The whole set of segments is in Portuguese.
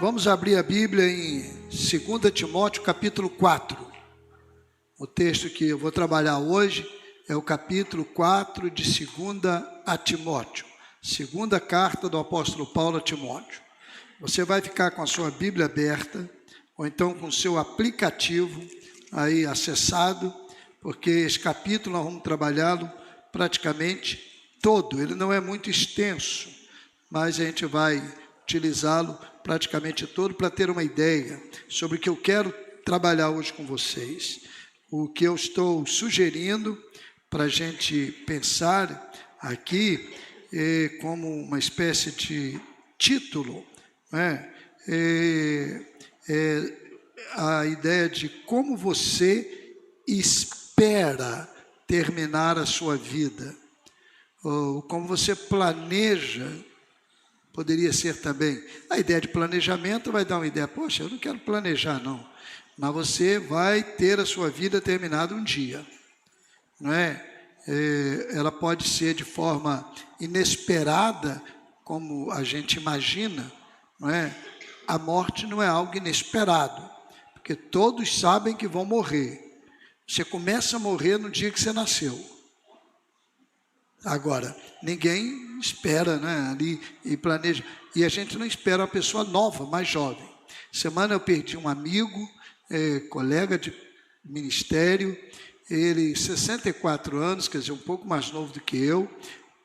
Vamos abrir a Bíblia em 2 Timóteo, capítulo 4. O texto que eu vou trabalhar hoje é o capítulo 4 de 2 a Timóteo. Segunda carta do apóstolo Paulo a Timóteo. Você vai ficar com a sua Bíblia aberta, ou então com o seu aplicativo aí acessado, porque esse capítulo nós vamos trabalhá-lo praticamente todo. Ele não é muito extenso, mas a gente vai utilizá-lo praticamente todo para ter uma ideia sobre o que eu quero trabalhar hoje com vocês. O que eu estou sugerindo para a gente pensar aqui como uma espécie de título, a ideia de como você espera terminar a sua vida, ou como você planeja. Poderia ser também, a ideia de planejamento vai dar uma ideia, poxa, eu não quero planejar não, mas você vai ter a sua vida terminada um dia, não é? Ela pode ser de forma inesperada, como a gente imagina, não é? A morte não é algo inesperado, porque todos sabem que vão morrer. Você começa a morrer no dia que você nasceu. Agora, ninguém espera, né, ali e planeja. E a gente não espera uma pessoa nova, mais jovem. Semana eu perdi um amigo, colega de ministério, ele 64 anos, quer dizer, um pouco mais novo do que eu,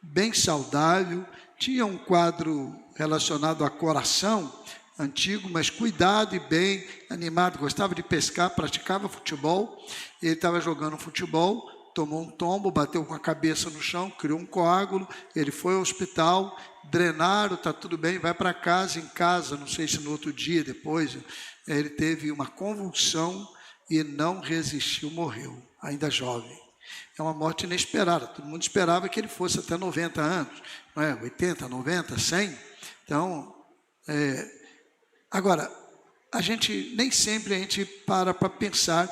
bem saudável, tinha um quadro relacionado a coração, antigo, mas cuidado e bem, animado, gostava de pescar, praticava futebol, ele estava jogando futebol, tomou um tombo, bateu com a cabeça no chão, criou um coágulo, ele foi ao hospital, drenaram, está tudo bem, vai para casa, em casa, não sei se no outro dia, depois, ele teve uma convulsão e não resistiu, morreu, ainda jovem. É uma morte inesperada, todo mundo esperava que ele fosse até 90 anos, não é? 80, 90, 100, então, agora, nem sempre a gente para pensar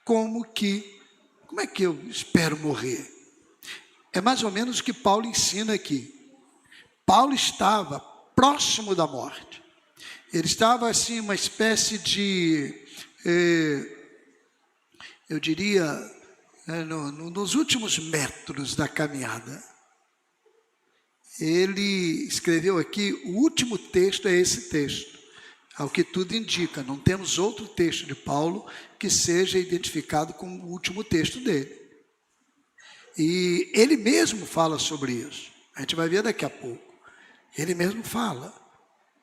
como é que eu espero morrer? É mais ou menos o que Paulo ensina aqui. Paulo estava próximo da morte. Ele estava assim, uma espécie de, eu diria, nos últimos metros da caminhada. Ele escreveu aqui, o último texto é esse texto. Ao que tudo indica, não temos outro texto de Paulo que seja identificado como o último texto dele. E ele mesmo fala sobre isso. A gente vai ver daqui a pouco. Ele mesmo fala.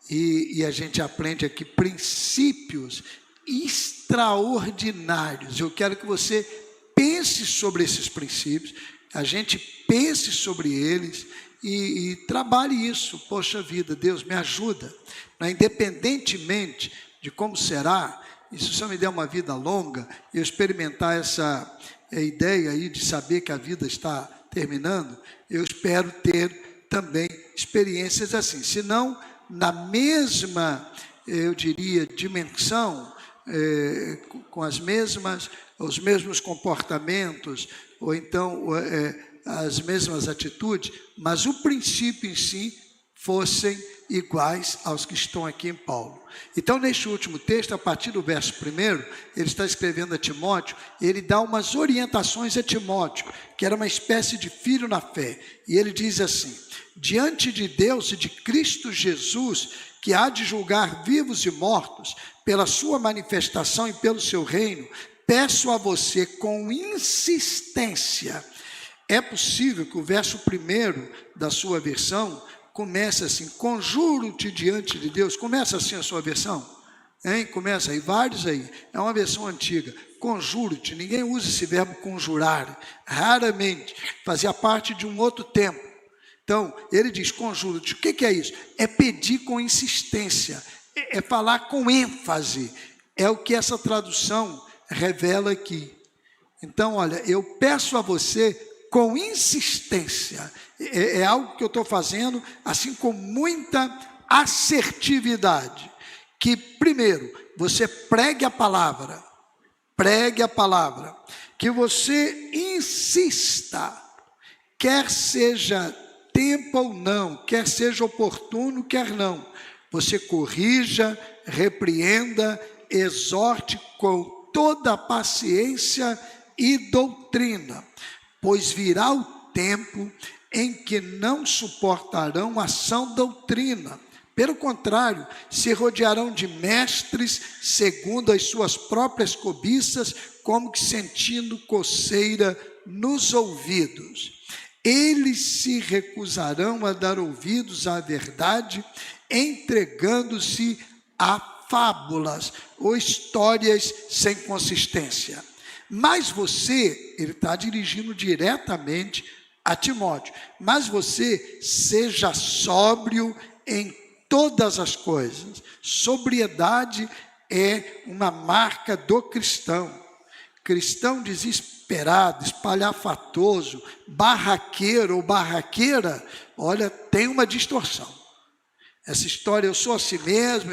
E a gente aprende aqui princípios extraordinários. Eu quero que você pense sobre esses princípios, a gente pense sobre eles e trabalhe isso. Poxa vida, Deus me ajuda. Independentemente de como será, e se você me der uma vida longa, eu experimentar essa ideia aí de saber que a vida está terminando, eu espero ter também experiências assim, se não na mesma, eu diria, dimensão, com os mesmos comportamentos, ou então as mesmas atitudes, mas o princípio em si fossem iguais aos que estão aqui em Paulo. Então, neste último texto, a partir do verso 1, ele está escrevendo a Timóteo, ele dá umas orientações a Timóteo, que era uma espécie de filho na fé, e ele diz assim: diante de Deus e de Cristo Jesus, que há de julgar vivos e mortos, pela sua manifestação e pelo seu reino, peço a você com insistência. É possível que o verso 1 da sua versão começa assim: conjuro-te diante de Deus. Começa assim a sua versão? Começa aí, vários aí. É uma versão antiga. Conjuro-te. Ninguém usa esse verbo conjurar. Raramente. Fazia parte de um outro tempo. Então, ele diz conjuro-te. O que é isso? É pedir com insistência. É falar com ênfase. É o que essa tradução revela aqui. Então, olha, eu peço a você com insistência. É algo que eu estou fazendo assim com muita assertividade. Que primeiro, você pregue a palavra. Que você insista, quer seja tempo ou não, quer seja oportuno, quer não. Você corrija, repreenda, exorte com toda paciência e doutrina, pois virá o tempo em que não suportarão a sã doutrina. Pelo contrário, se rodearão de mestres segundo as suas próprias cobiças, como que sentindo coceira nos ouvidos. Eles se recusarão a dar ouvidos à verdade, entregando-se a fábulas ou histórias sem consistência. Mas você, ele está dirigindo diretamente a Timóteo, mas você seja sóbrio em todas as coisas. Sobriedade é uma marca do cristão. Cristão desesperado, espalhafatoso, barraqueiro ou barraqueira, olha, tem uma distorção. Essa história, eu sou assim mesmo,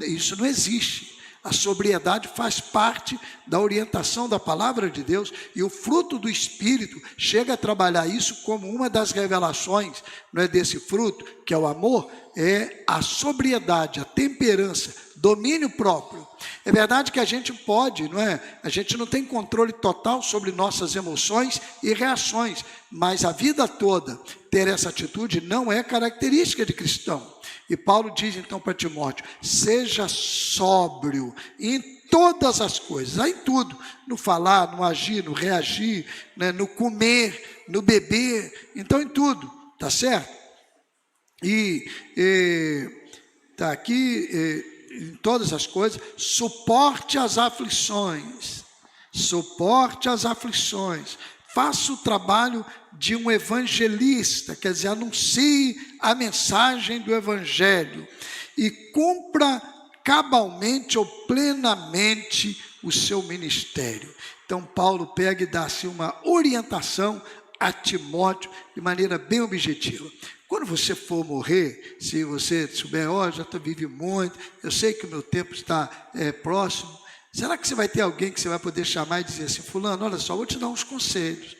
isso não existe. A sobriedade faz parte da orientação da palavra de Deus e o fruto do Espírito chega a trabalhar isso como uma das revelações, não é, desse fruto, que é o amor, é a sobriedade, a temperança, domínio próprio. É verdade que a gente pode, não é? A gente não tem controle total sobre nossas emoções e reações, mas a vida toda ter essa atitude não é característica de cristão. E Paulo diz então para Timóteo, seja sóbrio em todas as coisas, em tudo, no falar, no agir, no reagir, né, no comer, no beber, então em tudo, tá certo? E está aqui, em todas as coisas, suporte as aflições, faça o trabalho de um evangelista, quer dizer, anuncie a mensagem do evangelho e cumpra cabalmente ou plenamente o seu ministério. Então Paulo pega e dá assim uma orientação a Timóteo de maneira bem objetiva. Quando você for morrer, se você souber, já vive muito, eu sei que o meu tempo está próximo, será que você vai ter alguém que você vai poder chamar e dizer assim, fulano, olha só, vou te dar uns conselhos.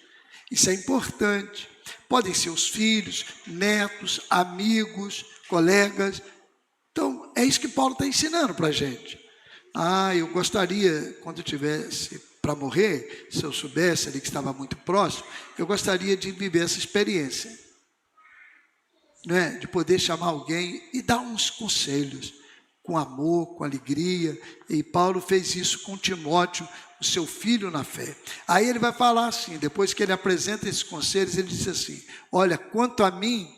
Isso é importante. Podem ser os filhos, netos, amigos, colegas. Então, é isso que Paulo está ensinando para a gente. Eu gostaria, quando eu tivesse para morrer, se eu soubesse ali que estava muito próximo, eu gostaria de viver essa experiência. Não é? De poder chamar alguém e dar uns conselhos, com amor, com alegria. E Paulo fez isso com Timóteo, o seu filho na fé. Aí ele vai falar assim, depois que ele apresenta esses conselhos, ele diz assim, olha, quanto a mim,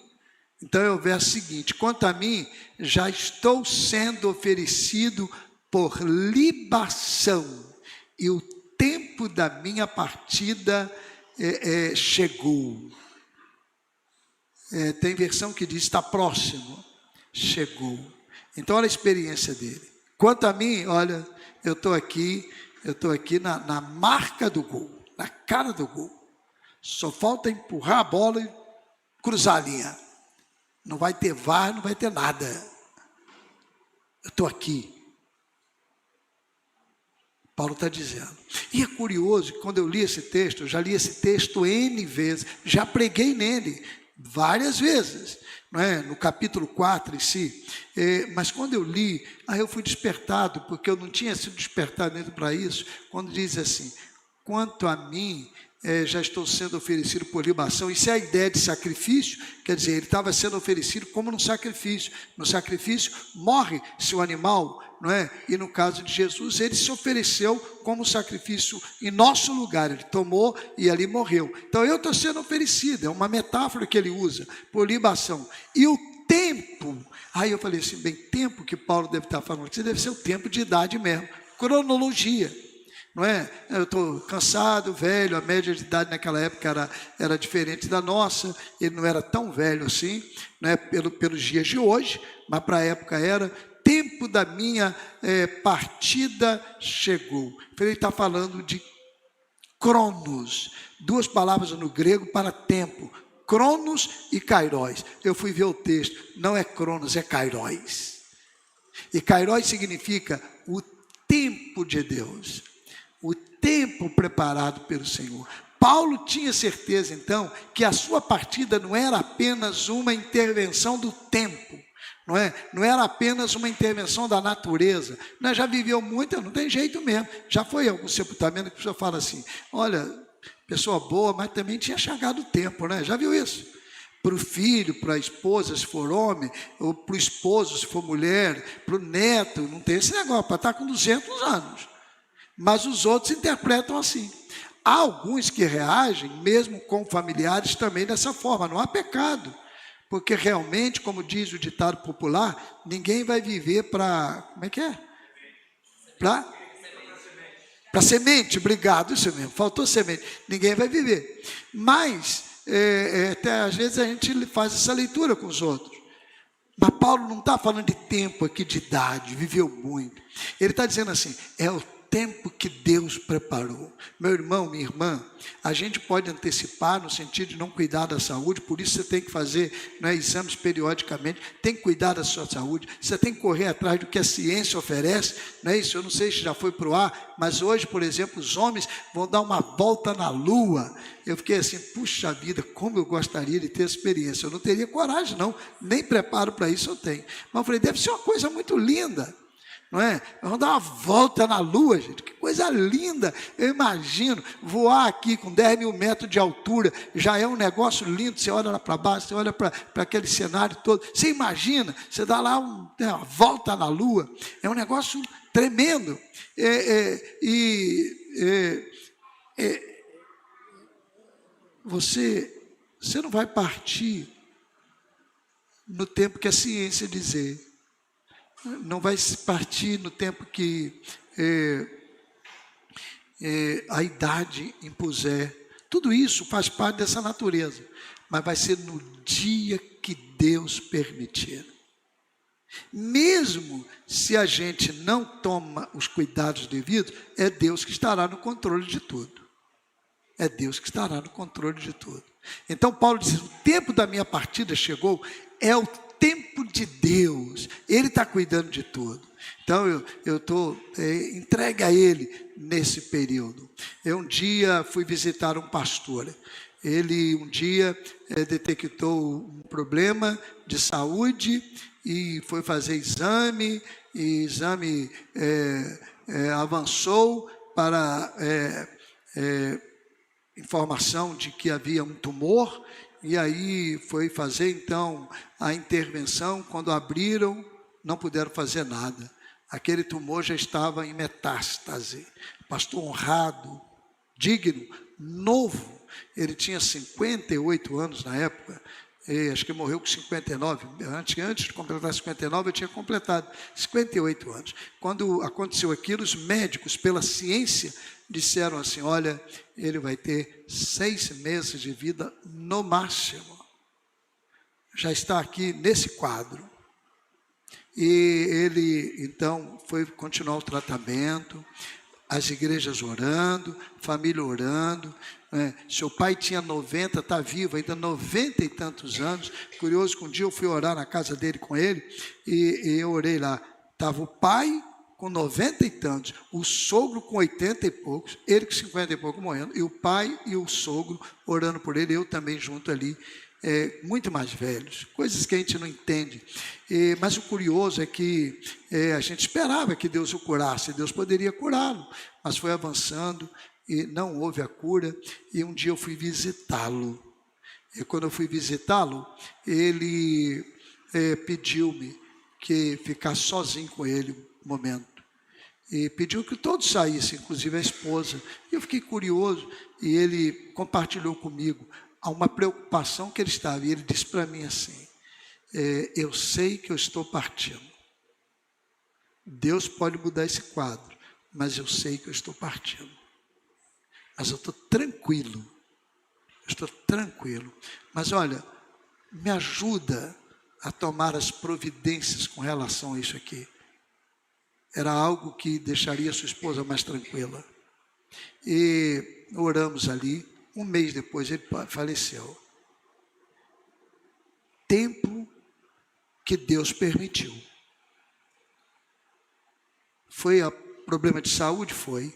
então é o verso seguinte, quanto a mim, já estou sendo oferecido por libação, e o tempo da minha partida chegou. Tem versão que diz, está próximo, chegou. Então olha a experiência dele. Quanto a mim, olha, eu estou aqui na marca do gol, na cara do gol. Só falta empurrar a bola e cruzar a linha. Não vai ter VAR, não vai ter nada. Eu estou aqui. Paulo está dizendo. E é curioso que quando eu li esse texto, eu já li esse texto N vezes, já preguei nele várias vezes, não é? No capítulo 4 em si, mas quando eu li, aí eu fui despertado, porque eu não tinha sido despertado dentro para isso, quando diz assim, quanto a mim, já estou sendo oferecido por libação. Isso é a ideia de sacrifício, quer dizer, ele estava sendo oferecido como no sacrifício morre-se o animal, não é? E no caso de Jesus, ele se ofereceu como sacrifício em nosso lugar, ele tomou e ali morreu. Então eu estou sendo oferecido, é uma metáfora que ele usa, por libação. E o tempo, aí eu falei assim, bem, tempo que Paulo deve estar falando, isso deve ser o tempo de idade mesmo, cronologia. Não é? Eu estou cansado, velho, a média de idade naquela época era diferente da nossa, ele não era tão velho assim, não é? Pelos dias de hoje, mas para a época era, tempo da minha partida chegou. Ele está falando de cronos, duas palavras no grego para tempo, cronos e kairos. Eu fui ver o texto, não é cronos, é kairos. E kairos significa o tempo de Deus. O tempo preparado pelo Senhor. Paulo tinha certeza, então, que a sua partida não era apenas uma intervenção do tempo, Não é? Não era apenas uma intervenção da natureza. Nós já viveu muito, não tem jeito mesmo. Já foi algum sepultamento que a pessoa fala assim, olha, pessoa boa, mas também tinha chegado o tempo, né? Já viu isso? Para o filho, para a esposa, se for homem, ou para o esposo, se for mulher, para o neto, não tem esse negócio, para estar com 200 anos. Mas os outros interpretam assim. Há alguns que reagem, mesmo com familiares, também dessa forma, não há pecado. Porque realmente, como diz o ditado popular, ninguém vai viver para... Como é que é? Para semente, obrigado, isso mesmo, faltou semente. Ninguém vai viver. Mas, até às vezes a gente faz essa leitura com os outros. Mas Paulo não está falando de tempo aqui, de idade, viveu muito. Ele está dizendo assim, é o tempo que Deus preparou. Meu irmão, minha irmã, a gente pode antecipar no sentido de não cuidar da saúde, por isso você tem que fazer, né, exames periodicamente, tem que cuidar da sua saúde, você tem que correr atrás do que a ciência oferece, não é isso? Eu não sei se já foi para o ar, mas hoje, por exemplo, os homens vão dar uma volta na Lua. Eu fiquei assim, puxa vida, como eu gostaria de ter experiência. Eu não teria coragem não, nem preparo para isso eu tenho. Mas eu falei, deve ser uma coisa muito linda. Não é? Vamos dar uma volta na Lua, gente, que coisa linda. Eu imagino voar aqui com 10 mil metros de altura, já é um negócio lindo. Você olha lá para baixo, você olha para aquele cenário todo, você imagina, você dá lá uma volta na Lua, é um negócio tremendo. Você não vai partir no tempo que a ciência dizer. Não vai se partir no tempo que a idade impuser. Tudo isso faz parte dessa natureza. Mas vai ser no dia que Deus permitir. Mesmo se a gente não toma os cuidados devidos, é Deus que estará no controle de tudo. É Deus que estará no controle de tudo. Então Paulo diz, o tempo da minha partida chegou, é o tempo de Deus, Ele está cuidando de tudo. Então eu estou entregue a Ele nesse período. Eu um dia fui visitar um pastor. Ele um dia detectou um problema de saúde e foi fazer exame, e exame avançou para informação de que havia um tumor. E aí foi fazer então a intervenção, quando abriram, não puderam fazer nada. Aquele tumor já estava em metástase. Pastor honrado, digno, novo. Ele tinha 58 anos na época, acho que morreu com 59. Antes de completar 59, eu tinha completado 58 anos. Quando aconteceu aquilo, os médicos, pela ciência, disseram assim, olha, ele vai ter 6 meses de vida no máximo. Já está aqui nesse quadro. E ele, então, foi continuar o tratamento, as igrejas orando, família orando. Seu pai tinha 90, está vivo ainda, 90 e tantos anos. Curioso que um dia eu fui orar na casa dele com ele, e eu orei lá. Estava o pai com 90 e tantos, o sogro com 80 e poucos, ele com 50 e pouco morrendo, e o pai e o sogro orando por ele, eu também junto ali, muito mais velhos, coisas que a gente não entende. Mas o curioso é que a gente esperava que Deus o curasse, Deus poderia curá-lo, mas foi avançando e não houve a cura. E um dia eu fui visitá-lo, e quando eu fui visitá-lo, ele pediu-me que ficasse sozinho com ele um momento, e pediu que todos saíssem, inclusive a esposa. E eu fiquei curioso, e ele compartilhou comigo há uma preocupação que ele estava, e ele disse para mim assim, eu sei que eu estou partindo, Deus pode mudar esse quadro, mas eu sei que eu estou partindo, mas eu estou tranquilo, mas olha, me ajuda a tomar as providências com relação a isso aqui. Era algo que deixaria sua esposa mais tranquila. E oramos ali. Um mês depois ele faleceu. Tempo que Deus permitiu. Foi problema de saúde? Foi.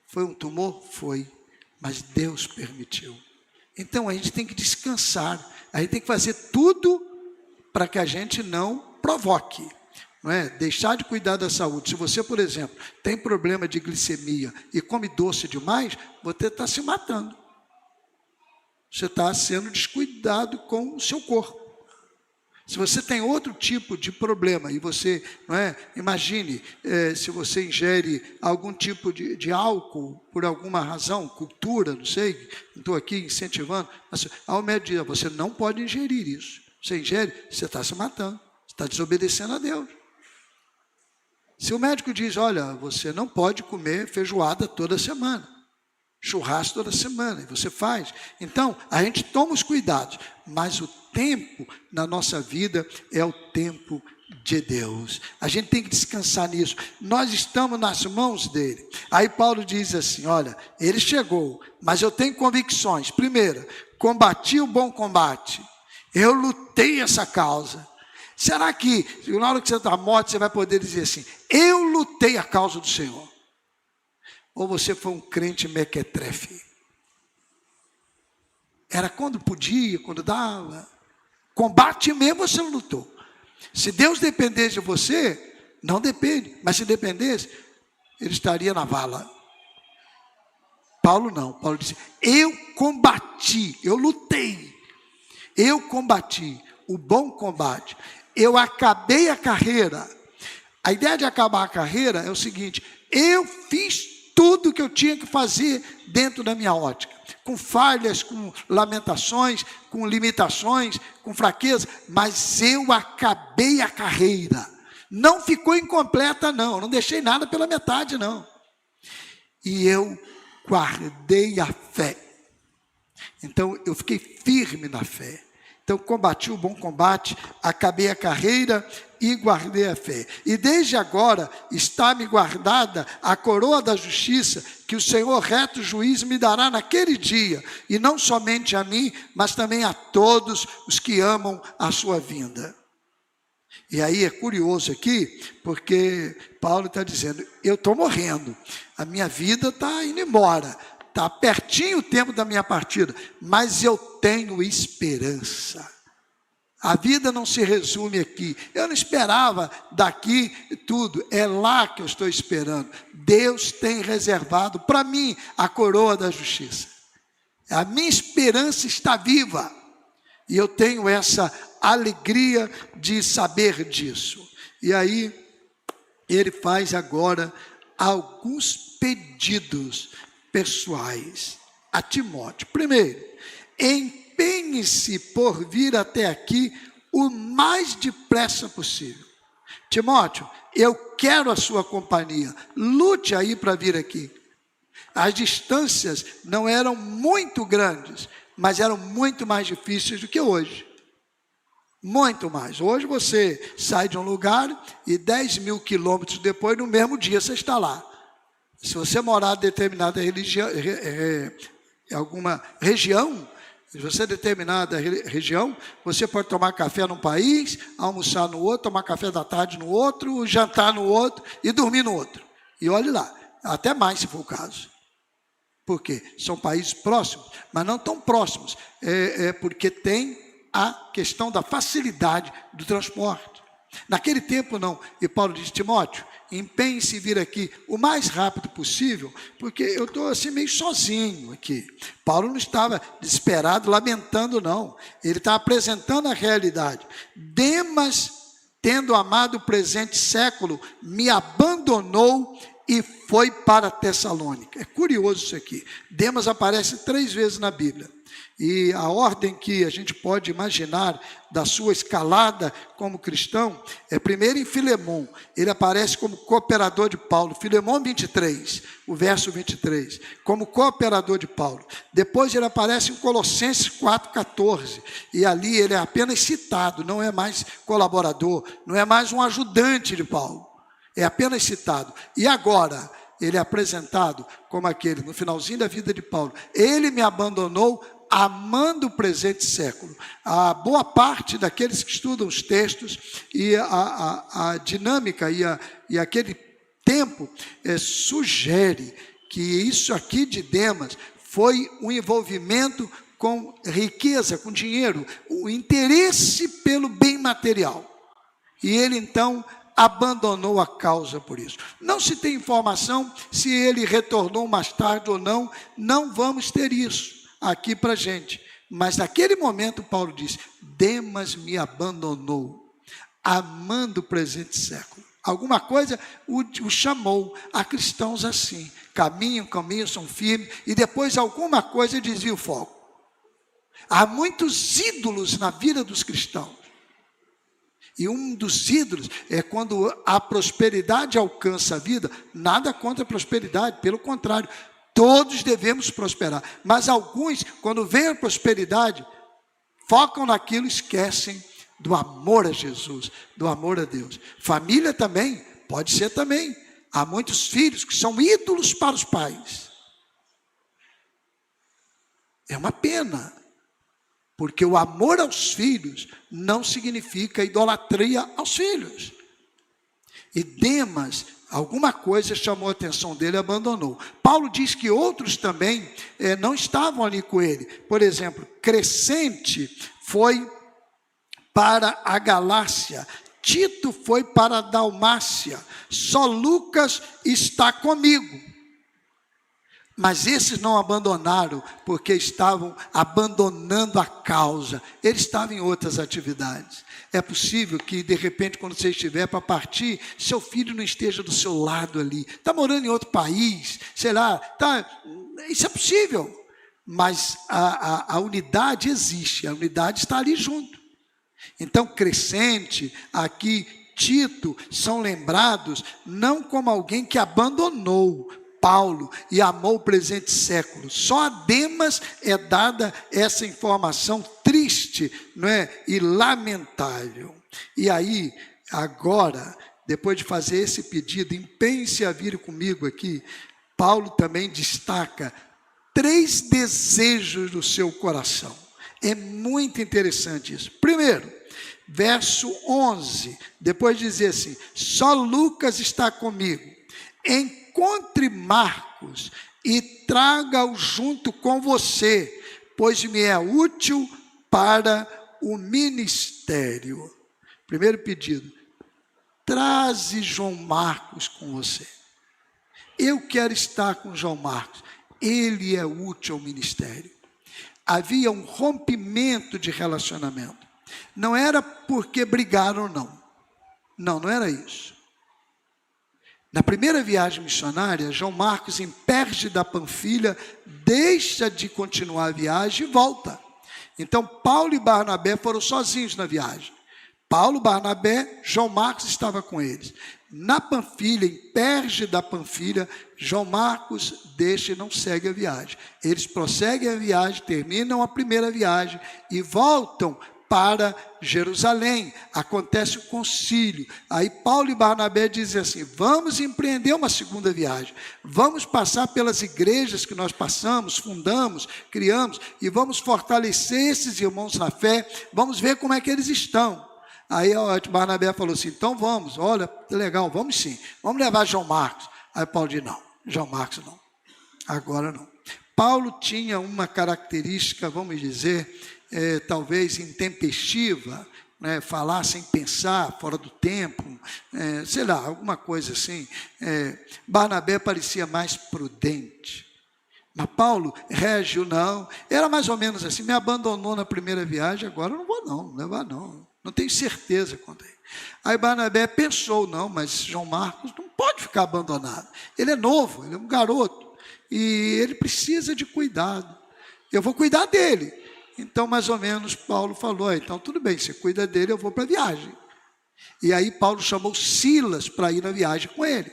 Foi um tumor? Foi. Mas Deus permitiu. Então a gente tem que descansar. A gente tem que fazer tudo para que a gente não provoque. Não é? Deixar de cuidar da saúde. Se você, por exemplo, tem problema de glicemia e come doce demais, você está se matando. Você está sendo descuidado com o seu corpo. Se você tem outro tipo de problema e você, não é? Imagine se você ingere algum tipo de álcool por alguma razão, cultura, não sei, não estou aqui incentivando, mas ao médico diz, você não pode ingerir isso. Você ingere, você está se matando, você está desobedecendo a Deus. Se o médico diz, olha, você não pode comer feijoada toda semana, churrasco toda semana, e você faz. Então, a gente toma os cuidados, mas o tempo na nossa vida é o tempo de Deus. A gente tem que descansar nisso. Nós estamos nas mãos dele. Aí Paulo diz assim, olha, ele chegou, mas eu tenho convicções. Primeiro, combati o bom combate. Eu lutei essa causa. Será que, na hora que você está morto, você vai poder dizer assim, eu lutei a causa do Senhor? Ou você foi um crente mequetrefe? Era quando podia, quando dava. Combate mesmo você lutou. Se Deus dependesse de você, não depende. Mas se dependesse, ele estaria na vala. Paulo não. Paulo disse, eu combati, eu lutei. Eu combati o bom combate. Eu acabei a carreira. A ideia de acabar a carreira é o seguinte, eu fiz tudo o que eu tinha que fazer dentro da minha ótica, com falhas, com lamentações, com limitações, com fraqueza, mas eu acabei a carreira. Não ficou incompleta, não deixei nada pela metade, não. E eu guardei a fé. Então, eu fiquei firme na fé. Então, combati o bom combate, acabei a carreira e guardei a fé. E desde agora está-me guardada a coroa da justiça, que o Senhor reto juiz me dará naquele dia, e não somente a mim, mas também a todos os que amam a sua vinda. E aí é curioso aqui, porque Paulo está dizendo, eu estou morrendo, a minha vida está indo embora, está pertinho o tempo da minha partida, mas eu tenho esperança. A vida não se resume aqui. Eu não esperava daqui tudo. É lá que eu estou esperando. Deus tem reservado para mim a coroa da justiça. A minha esperança está viva. E eu tenho essa alegria de saber disso. E aí, ele faz agora alguns pedidos pessoais a Timóteo. Primeiro, empenhe-se por vir até aqui o mais depressa possível. Timóteo, eu quero a sua companhia. Lute aí para vir aqui. As distâncias não eram muito grandes, mas eram muito mais difíceis do que hoje. Muito mais. Hoje você sai de um lugar e 10.000 quilômetros depois, no mesmo dia, você está lá. Se você morar em determinada alguma região, se você é determinada região, você pode tomar café num país, almoçar no outro, tomar café da tarde no outro, jantar no outro e dormir no outro. E olhe lá, até mais se for o caso. Por quê? São países próximos, mas não tão próximos. Porque tem a questão da facilidade do transporte. Naquele tempo não. E Paulo diz, Timóteo, empenhe-se em vir aqui o mais rápido possível, porque eu estou assim meio sozinho aqui. Paulo não estava desesperado, lamentando não. Ele está apresentando a realidade. Demas, tendo amado o presente século, me abandonou e foi para Tessalônica. É curioso isso aqui. Demas aparece 3 vezes na Bíblia. E a ordem que a gente pode imaginar da sua escalada como cristão é primeiro em Filemão. Ele aparece como cooperador de Paulo. Filemão 23, o verso 23. Como cooperador de Paulo. Depois ele aparece em Colossenses 4,14. E ali ele é apenas citado, não é mais colaborador, não é mais um ajudante de Paulo. É apenas citado. E agora ele é apresentado como aquele, no finalzinho da vida de Paulo. Ele me abandonou amando o presente século. A boa parte daqueles que estudam os textos e a dinâmica e aquele tempo sugere que isso aqui de Demas foi um envolvimento com riqueza, com dinheiro, o interesse pelo bem material. E ele então abandonou a causa por isso. Não se tem informação se ele retornou mais tarde ou não, não vamos ter isso aqui para a gente. Mas naquele momento Paulo diz, Demas me abandonou, amando o presente século. Alguma coisa o chamou. Há cristãos assim, caminham, são firmes, e depois alguma coisa desvia o foco. Há muitos ídolos na vida dos cristãos. E um dos ídolos é quando a prosperidade alcança a vida, nada contra a prosperidade, pelo contrário, todos devemos prosperar. Mas alguns, quando vem a prosperidade, focam naquilo e esquecem do amor a Jesus, do amor a Deus. Família também, pode ser também. Há muitos filhos que são ídolos para os pais. É uma pena. Porque o amor aos filhos não significa idolatria aos filhos. E Demas, alguma coisa chamou a atenção dele e abandonou. Paulo diz que outros também não estavam ali com ele. Por exemplo, Crescente foi para a Galácia, Tito foi para a Dalmácia, só Lucas está comigo. Mas esses não abandonaram, porque estavam abandonando a causa. Eles estavam em outras atividades. É possível que, de repente, quando você estiver para partir, seu filho não esteja do seu lado ali. Está morando em outro país, sei lá. Isso é possível. Mas a unidade existe, a unidade está ali junto. Então, Crescente, aqui, Tito, são lembrados não como alguém que abandonou Paulo e amou o presente século. Só a Demas é dada essa informação triste, não é? E lamentável. E aí, agora, depois de fazer esse pedido, empenhe-se a vir comigo aqui, Paulo também destaca 3 desejos do seu coração. É muito interessante isso. Primeiro, verso 11, depois de dizer assim, só Lucas está comigo. Encontre Marcos e traga-o junto com você, pois me é útil para o ministério. Primeiro pedido, traze João Marcos com você. Eu quero estar com João Marcos, ele é útil ao ministério. Havia um rompimento de relacionamento. Não era porque brigaram, não. Não era isso. Na primeira viagem missionária, João Marcos, em Perge da Panfilha, deixa de continuar a viagem e volta. Então, Paulo e Barnabé foram sozinhos na viagem. Paulo, Barnabé, João Marcos estava com eles. Na Panfilha, em Perge da Panfilha, João Marcos deixa e não segue a viagem. Eles prosseguem a viagem, terminam a primeira viagem e voltam para Jerusalém. Acontece o concílio. Aí Paulo e Barnabé dizem assim, vamos empreender uma segunda viagem. Vamos passar pelas igrejas que nós passamos, fundamos, criamos, e vamos fortalecer esses irmãos na fé, vamos ver como é que eles estão. Aí Barnabé falou assim, então vamos, olha, legal, vamos sim, vamos levar João Marcos. Aí Paulo disse, não, João Marcos não, agora não. Paulo tinha uma característica, vamos dizer, talvez intempestiva, né, falar sem pensar, fora do tempo, sei lá, alguma coisa assim. Barnabé parecia mais prudente. Mas Paulo reagiu, não, era mais ou menos assim, me abandonou na primeira viagem, agora eu não vou não levar não. Não tenho certeza quanto é. Aí Barnabé pensou, não, mas João Marcos não pode ficar abandonado. Ele é novo, ele é um garoto. E ele precisa de cuidado. Eu vou cuidar dele. Então, mais ou menos, Paulo falou, então tudo bem, você cuida dele, eu vou para a viagem. E aí Paulo chamou Silas para ir na viagem com ele.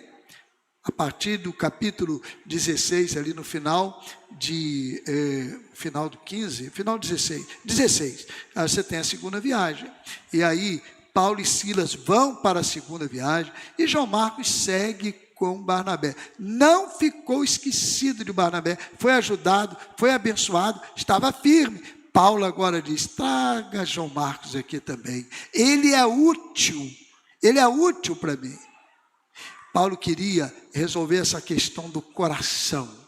A partir do capítulo 16, ali no final final do 15, final 16, aí você tem a segunda viagem. E aí, Paulo e Silas vão para a segunda viagem, e João Marcos segue com Barnabé. Não ficou esquecido de Barnabé, foi ajudado, foi abençoado, estava firme. Paulo agora diz, traga João Marcos aqui também. Ele é útil para mim. Paulo queria resolver essa questão do coração.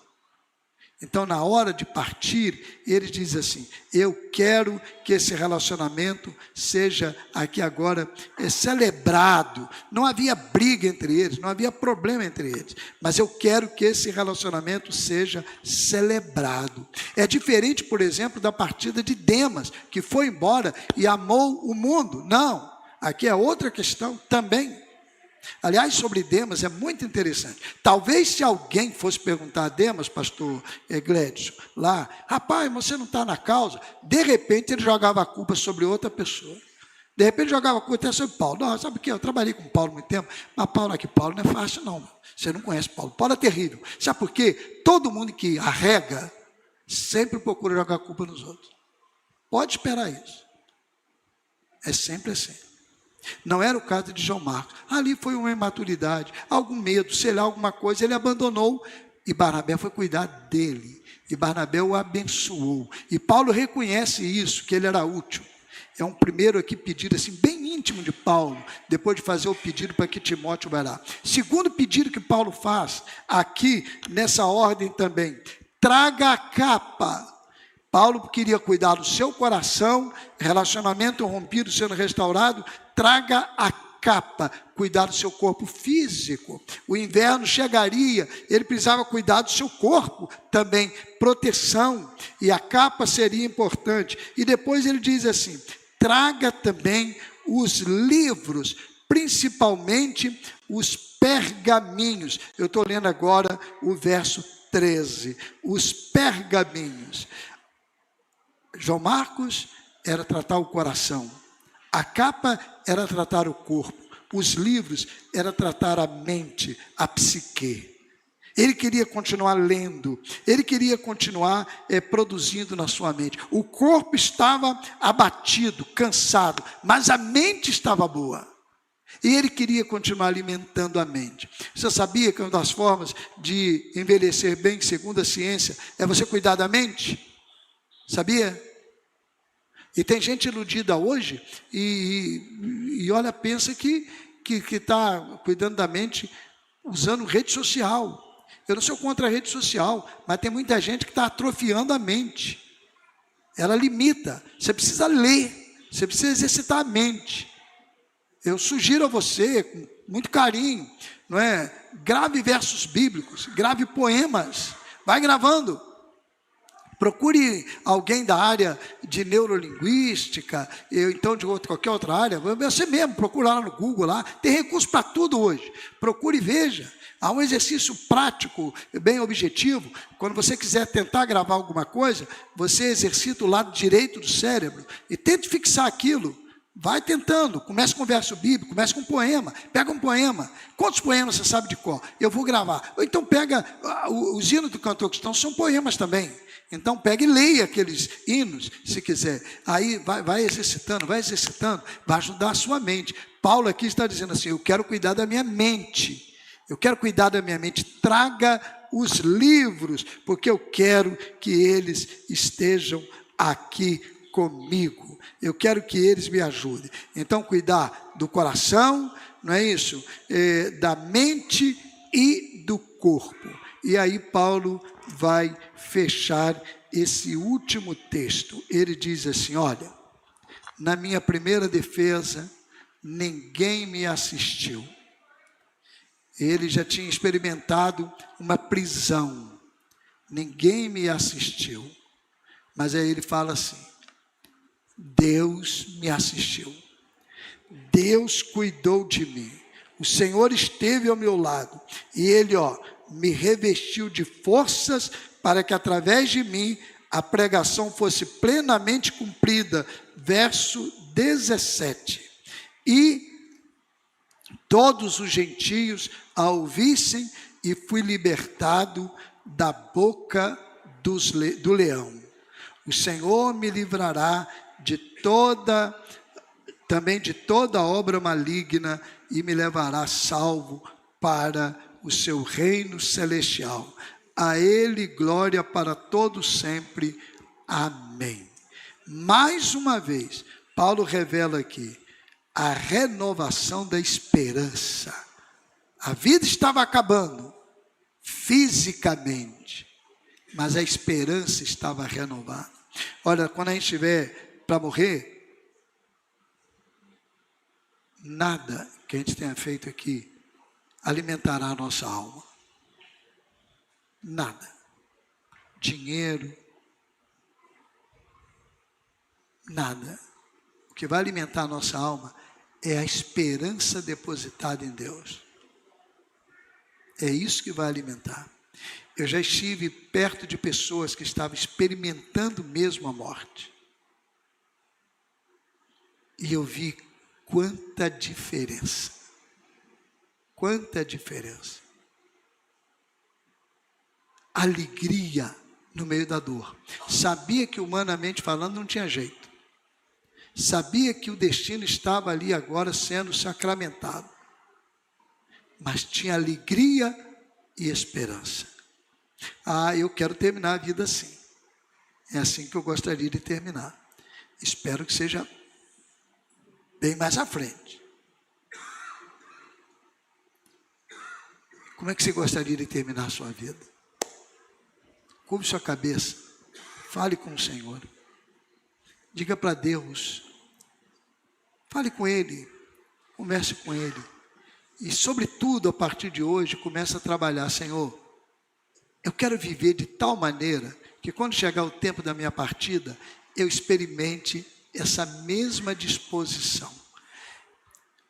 Então, na hora de partir, ele diz assim: eu quero que esse relacionamento seja aqui agora celebrado. Não havia briga entre eles, não havia problema entre eles, mas eu quero que esse relacionamento seja celebrado. É diferente, por exemplo, da partida de Demas, que foi embora e amou o mundo. Não, aqui é outra questão também. Aliás, sobre Demas é muito interessante. Talvez se alguém fosse perguntar a Demas, pastor Gledson, lá, rapaz, você não está na causa, de repente ele jogava a culpa sobre outra pessoa. De repente jogava a culpa até sobre Paulo. Não, sabe o que? Eu trabalhei com Paulo há muito tempo, mas Paulo não é fácil não. Você não conhece Paulo. Paulo é terrível. Sabe por quê? Todo mundo que arrega sempre procura jogar a culpa nos outros. Pode esperar isso. É sempre assim. Não era o caso de João Marcos. Ali foi uma imaturidade, algum medo, sei lá, alguma coisa. Ele abandonou e Barnabé foi cuidar dele. E Barnabé o abençoou. E Paulo reconhece isso, que ele era útil. É um primeiro aqui pedido assim, bem íntimo de Paulo, depois de fazer o pedido para que Timóteo vá lá. Segundo pedido que Paulo faz, aqui nessa ordem também, traga a capa. Paulo queria cuidar do seu coração, relacionamento rompido sendo restaurado, traga a capa, cuidar do seu corpo físico. O inverno chegaria, ele precisava cuidar do seu corpo também, proteção, e a capa seria importante. E depois ele diz assim, traga também os livros, principalmente os pergaminhos. Eu estou lendo agora o verso 13, os pergaminhos. João Marcos era tratar o coração, a capa era tratar o corpo, os livros era tratar a mente, a psique. Ele queria continuar lendo, ele queria continuar produzindo na sua mente. O corpo estava abatido, cansado, mas a mente estava boa. E ele queria continuar alimentando a mente. Você sabia que uma das formas de envelhecer bem, segundo a ciência, é você cuidar da mente? Sabia? E tem gente iludida hoje e olha, pensa que está cuidando da mente usando rede social. Eu não sou contra a rede social, mas tem muita gente que está atrofiando a mente. Ela limita. Você precisa ler, você precisa exercitar a mente. Eu sugiro a você, com muito carinho, não é? Grave versos bíblicos, grave poemas, vai gravando. Procure alguém da área de neurolinguística, ou então de qualquer outra área, você mesmo, procura lá no Google, lá, tem recurso para tudo hoje. Procure e veja. Há um exercício prático, bem objetivo. Quando você quiser tentar gravar alguma coisa, você exercita o lado direito do cérebro e tente fixar aquilo. Vai tentando, comece com verso bíblico, comece com um poema, pega um poema. Quantos poemas você sabe de cor? Eu vou gravar. Ou então pega, os hinos do cantor cristão são poemas também. Então pega e leia aqueles hinos, se quiser. Aí vai exercitando, vai ajudar a sua mente. Paulo aqui está dizendo assim, eu quero cuidar da minha mente. Eu quero cuidar da minha mente. Traga os livros, porque eu quero que eles estejam aqui comigo. Eu quero que eles me ajudem. Então cuidar do coração, não é isso? Da mente e do corpo. E aí Paulo vai fechar esse último texto. Ele diz assim, olha, na minha primeira defesa, ninguém me assistiu. Ele já tinha experimentado uma prisão. Ninguém me assistiu. Mas aí ele fala assim, Deus me assistiu. Deus cuidou de mim. O Senhor esteve ao meu lado. E Ele, me revestiu de forças para que através de mim a pregação fosse plenamente cumprida. Verso 17. E todos os gentios a ouvissem e fui libertado da boca do leão. O Senhor me livrará também de toda obra maligna e me levará salvo para o seu reino celestial. A Ele glória para todos sempre. Amém. Mais uma vez, Paulo revela aqui a renovação da esperança. A vida estava acabando fisicamente. mas a esperança estava renovada. Olha, quando a gente estiver para morrer, nada que a gente tenha feito aqui alimentará a nossa alma. Nada. Dinheiro, nada. O que vai alimentar a nossa alma é a esperança depositada em Deus. É isso que vai alimentar. Eu já estive perto de pessoas que estavam experimentando mesmo a morte. E eu vi quanta diferença. Quanta diferença. Alegria no meio da dor. Sabia que humanamente falando não tinha jeito. Sabia que o destino estava ali agora sendo sacramentado. Mas tinha alegria e esperança. Ah, eu quero terminar a vida assim. É assim que eu gostaria de terminar. Espero que seja bem mais à frente. Como é que você gostaria de terminar a sua vida? Curve sua cabeça. Fale com o Senhor. Diga para Deus. Fale com Ele. Converse com Ele. E, sobretudo, a partir de hoje, comece a trabalhar. Senhor, eu quero viver de tal maneira que quando chegar o tempo da minha partida, eu experimente essa mesma disposição.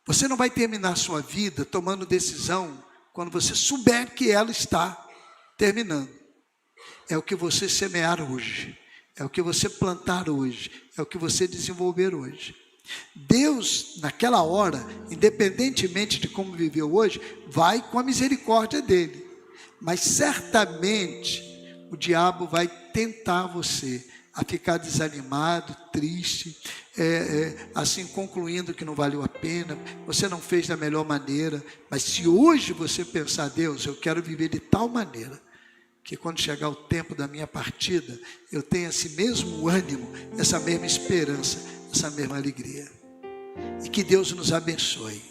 Você não vai terminar a sua vida tomando decisão quando você souber que ela está terminando. É o que você semear hoje. É o que você plantar hoje. É o que você desenvolver hoje. Deus, naquela hora, independentemente de como viveu hoje, vai com a misericórdia dele. Mas certamente o diabo vai tentar você a ficar desanimado, triste, assim concluindo que não valeu a pena, você não fez da melhor maneira. Mas se hoje você pensar, Deus, eu quero viver de tal maneira que quando chegar o tempo da minha partida, eu tenha esse mesmo ânimo, essa mesma esperança, essa mesma alegria. E que Deus nos abençoe.